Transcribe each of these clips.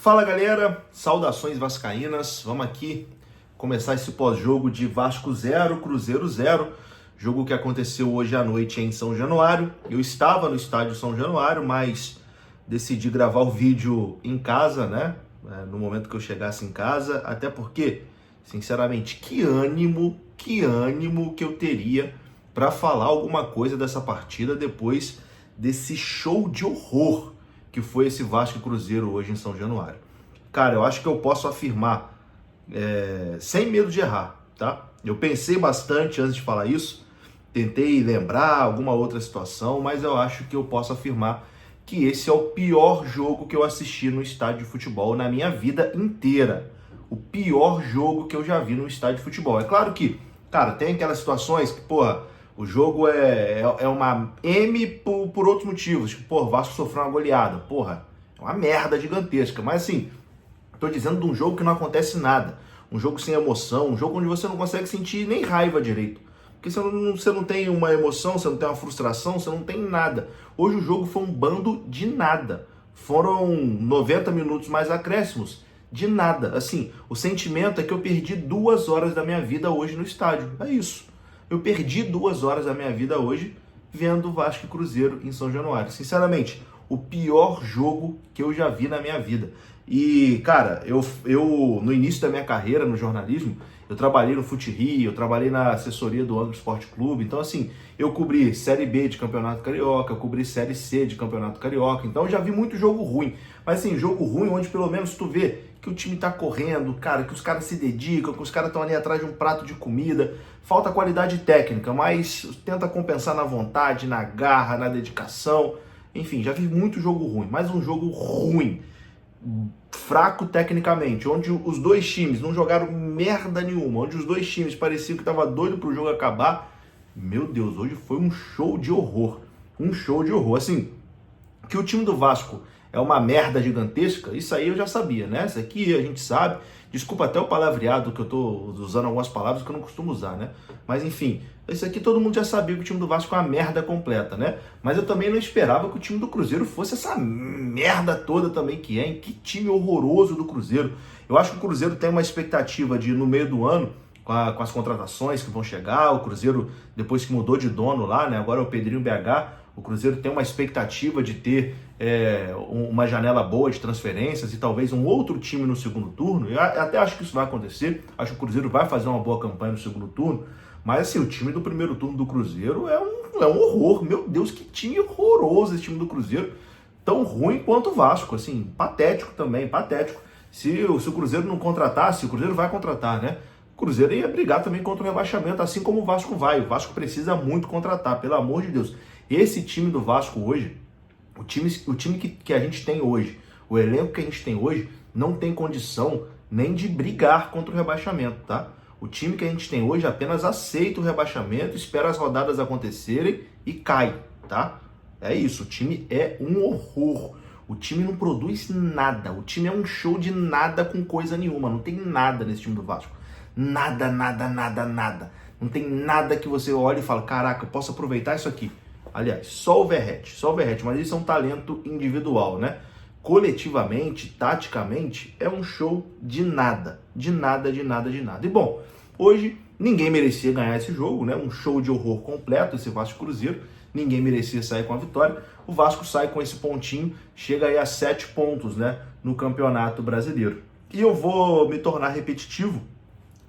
Fala galera, saudações vascaínas, vamos aqui começar esse pós-jogo de Vasco 0, Cruzeiro 0, jogo que aconteceu hoje à noite em São Januário. Eu estava no estádio São Januário, mas decidi gravar o vídeo em casa, né, no momento que eu chegasse em casa, até porque, sinceramente, que ânimo que eu teria para falar alguma coisa dessa partida depois desse show de horror que foi esse Vasco e Cruzeiro hoje em São Januário. Cara, eu acho que eu posso afirmar, sem medo de errar, tá? Eu pensei bastante antes de falar isso, tentei lembrar alguma outra situação, mas eu acho que eu posso afirmar que esse é o pior jogo que eu assisti no estádio de futebol na minha vida inteira. O pior jogo que eu já vi no estádio de futebol. É claro que, cara, tem aquelas situações que, porra, o jogo é uma M por outros motivos. Tipo, porra, o Vasco sofreu uma goleada. Porra, é uma merda gigantesca. Mas assim, tô dizendo de um jogo que não acontece nada. Um jogo sem emoção, um jogo onde você não consegue sentir nem raiva direito. Porque você não tem uma emoção, você não tem uma frustração, você não tem nada. Hoje o jogo foi um bando de nada. Foram 90 minutos mais acréscimos. De nada. Assim, o sentimento é que eu perdi 2 horas da minha vida hoje no estádio. É isso. Eu perdi 2 horas da minha vida hoje vendo Vasco e Cruzeiro em São Januário. Sinceramente, o pior jogo que eu já vi na minha vida. E, cara, eu no início da minha carreira no jornalismo, eu trabalhei no Fute Rio, eu trabalhei na assessoria do Anglo Esporte Clube. Então, assim, eu cobri Série B de Campeonato Carioca, eu cobri Série C de Campeonato Carioca. Então, eu já vi muito jogo ruim. Mas, assim, jogo ruim onde pelo menos tu vê que o time tá correndo, cara, que os caras se dedicam, que os caras estão ali atrás de um prato de comida. Falta qualidade técnica, mas tenta compensar na vontade, na garra, na dedicação. Enfim, já vi muito jogo ruim, mas um jogo ruim, fraco tecnicamente, onde os dois times não jogaram merda nenhuma, onde os dois times pareciam que tava doido pro jogo acabar. Meu Deus, hoje foi um show de horror. Um show de horror. Assim, que o time do Vasco é uma merda gigantesca, isso aí eu já sabia, né? Isso aqui a gente sabe. Desculpa até o palavreado, que eu tô usando algumas palavras que eu não costumo usar, né? Mas enfim, isso aqui todo mundo já sabia que o time do Vasco é uma merda completa, né? Mas eu também não esperava que o time do Cruzeiro fosse essa merda toda também que é, hein? Que time horroroso do Cruzeiro. Eu acho que o Cruzeiro tem uma expectativa de, no meio do ano, com as contratações que vão chegar, o Cruzeiro, depois que mudou de dono lá, né? Agora é o Pedrinho BH, o Cruzeiro tem uma expectativa de ter uma janela boa de transferências e talvez um outro time no segundo turno. Eu até acho que isso vai acontecer. Acho que o Cruzeiro vai fazer uma boa campanha no segundo turno. Mas assim, o time do primeiro turno do Cruzeiro é um horror. Meu Deus, que time horroroso esse time do Cruzeiro. Tão ruim quanto o Vasco. Assim, patético também, patético. Se o Cruzeiro não contratasse, o Cruzeiro vai contratar, né? O Cruzeiro ia brigar também contra o rebaixamento, assim como o Vasco vai. O Vasco precisa muito contratar, pelo amor de Deus. Esse time do Vasco hoje, o time que a gente tem hoje, o elenco que a gente tem hoje, não tem condição nem de brigar contra o rebaixamento, tá? O time que a gente tem hoje apenas aceita o rebaixamento, espera as rodadas acontecerem e cai, tá? É isso, o time é um horror. O time não produz nada, o time é um show de nada com coisa nenhuma, não tem nada nesse time do Vasco. Nada. Não tem nada que você olhe e fale, caraca, eu posso aproveitar isso aqui. Aliás, só o Verratti, mas isso é um talento individual, né? Coletivamente, taticamente, é um show de nada. E bom, hoje ninguém merecia ganhar esse jogo, né? Um show de horror completo, esse Vasco Cruzeiro. Ninguém merecia sair com a vitória. O Vasco sai com esse pontinho, chega aí a 7 pontos, né? No Campeonato Brasileiro. E eu vou me tornar repetitivo,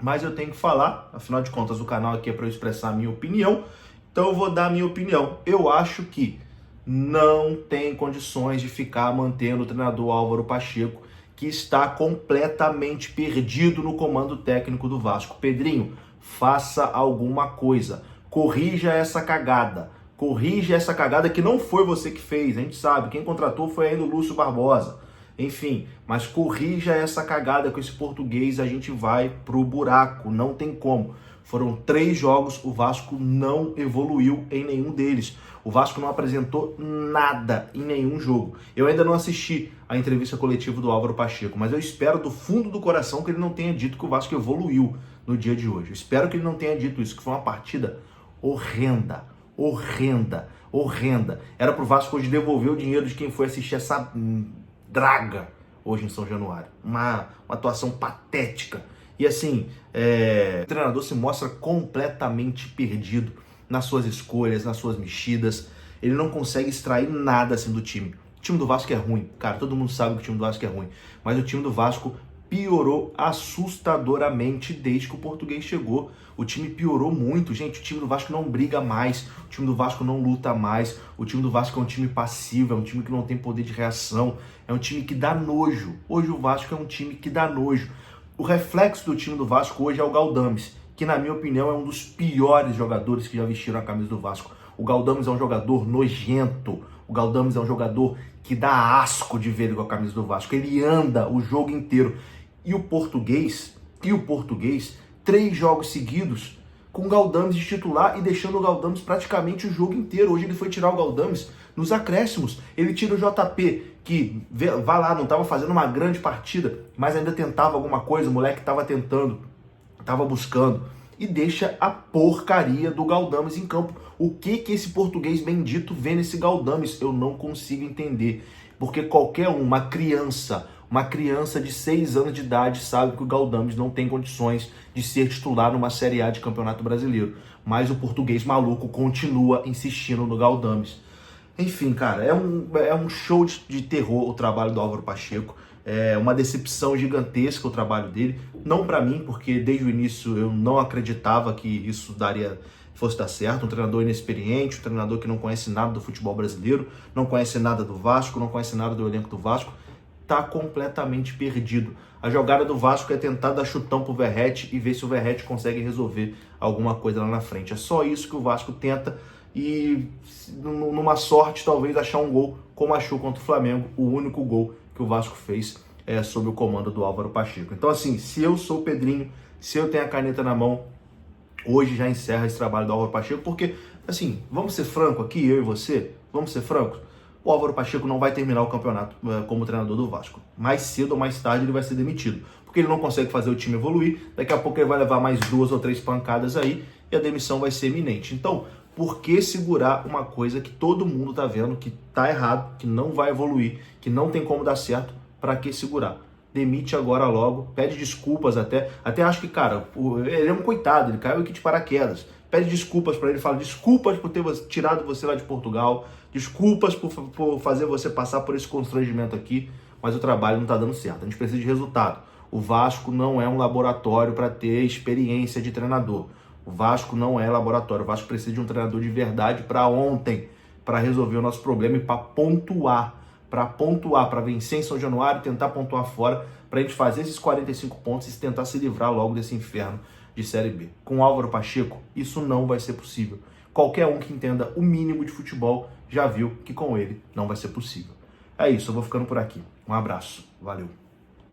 mas eu tenho que falar, afinal de contas o canal aqui é para eu expressar a minha opinião. Então eu vou dar a minha opinião. Eu acho que não tem condições de ficar mantendo o treinador Álvaro Pacheco, que está completamente perdido no comando técnico do Vasco. Pedrinho, faça alguma coisa. Corrija essa cagada que não foi você que fez, a gente sabe. Quem contratou foi ainda o Lúcio Barbosa. Enfim, mas corrija essa cagada com esse português, a gente vai pro buraco, não tem como. Foram 3 jogos, o Vasco não evoluiu em nenhum deles. O Vasco não apresentou nada em nenhum jogo. Eu ainda não assisti a entrevista coletiva do Álvaro Pacheco, mas eu espero do fundo do coração que ele não tenha dito que o Vasco evoluiu no dia de hoje. Eu espero que ele não tenha dito isso, que foi uma partida horrenda. Era pro Vasco hoje devolver o dinheiro de quem foi assistir essa draga hoje em São Januário. Uma atuação patética. E assim, o treinador se mostra completamente perdido nas suas escolhas, nas suas mexidas. Ele não consegue extrair nada assim do time. O time do Vasco é ruim, cara, todo mundo sabe que o time do Vasco é ruim. Mas o time do Vasco piorou assustadoramente desde que o português chegou. O time piorou muito, gente. O time do Vasco não briga mais, o time do Vasco não luta mais, o time do Vasco é um time passivo, é um time que não tem poder de reação, é um time que dá nojo. Hoje o Vasco é um time que dá nojo. O reflexo do time do Vasco hoje é o Galdames, que na minha opinião é um dos piores jogadores que já vestiram a camisa do Vasco. O Galdames é um jogador nojento, o Galdames é um jogador que dá asco de ver ele com a camisa do Vasco. Ele anda o jogo inteiro. E o português, 3 jogos seguidos com o Galdames de titular e deixando o Galdames praticamente o jogo inteiro. Hoje ele foi tirar o Galdames nos acréscimos. Ele tira o JP, que vai lá, não estava fazendo uma grande partida, mas ainda tentava alguma coisa, o moleque estava tentando, estava buscando. E deixa a porcaria do Galdames em campo. O que esse português bendito vê nesse Galdames? Eu não consigo entender. Porque qualquer uma criança de 6 anos de idade sabe que o Galdames não tem condições de ser titular numa Série A de Campeonato Brasileiro. Mas o português maluco continua insistindo no Galdames. Enfim, cara, é um show de terror o trabalho do Álvaro Pacheco. É uma decepção gigantesca o trabalho dele. Não para mim, porque desde o início eu não acreditava que isso fosse dar certo. Um treinador inexperiente, um treinador que não conhece nada do futebol brasileiro, não conhece nada do Vasco, não conhece nada do elenco do Vasco. Tá completamente perdido. A jogada do Vasco é tentar dar chutão pro Verratti e ver se o Verratti consegue resolver alguma coisa lá na frente. É só isso que o Vasco tenta e numa sorte talvez achar um gol como achou contra o Flamengo, o único gol que o Vasco fez sob o comando do Álvaro Pacheco. Então assim, se eu sou o Pedrinho, se eu tenho a caneta na mão, hoje já encerra esse trabalho do Álvaro Pacheco, porque assim, vamos ser franco aqui, eu e você, vamos ser francos, o Álvaro Pacheco não vai terminar o campeonato como treinador do Vasco. Mais cedo ou mais tarde ele vai ser demitido, porque ele não consegue fazer o time evoluir, daqui a pouco ele vai levar mais 2 ou 3 pancadas aí e a demissão vai ser iminente. Então, por que segurar uma coisa que todo mundo tá vendo que tá errado, que não vai evoluir, que não tem como dar certo? Para que segurar? Demite agora logo, pede desculpas até acho que, cara, ele é um coitado, ele caiu aqui de paraquedas. Pede desculpas para ele, fala desculpas por ter tirado você lá de Portugal, desculpas por fazer você passar por esse constrangimento aqui, mas o trabalho não tá dando certo. A gente precisa de resultado. O Vasco não é um laboratório para ter experiência de treinador. O Vasco não é laboratório. O Vasco precisa de um treinador de verdade para ontem, para resolver o nosso problema e para pontuar, para vencer em São Januário, tentar pontuar fora, para a gente fazer esses 45 pontos e tentar se livrar logo desse inferno de Série B. Com o Álvaro Pacheco, isso não vai ser possível. Qualquer um que entenda o mínimo de futebol já viu que com ele não vai ser possível. É isso, eu vou ficando por aqui. Um abraço, valeu.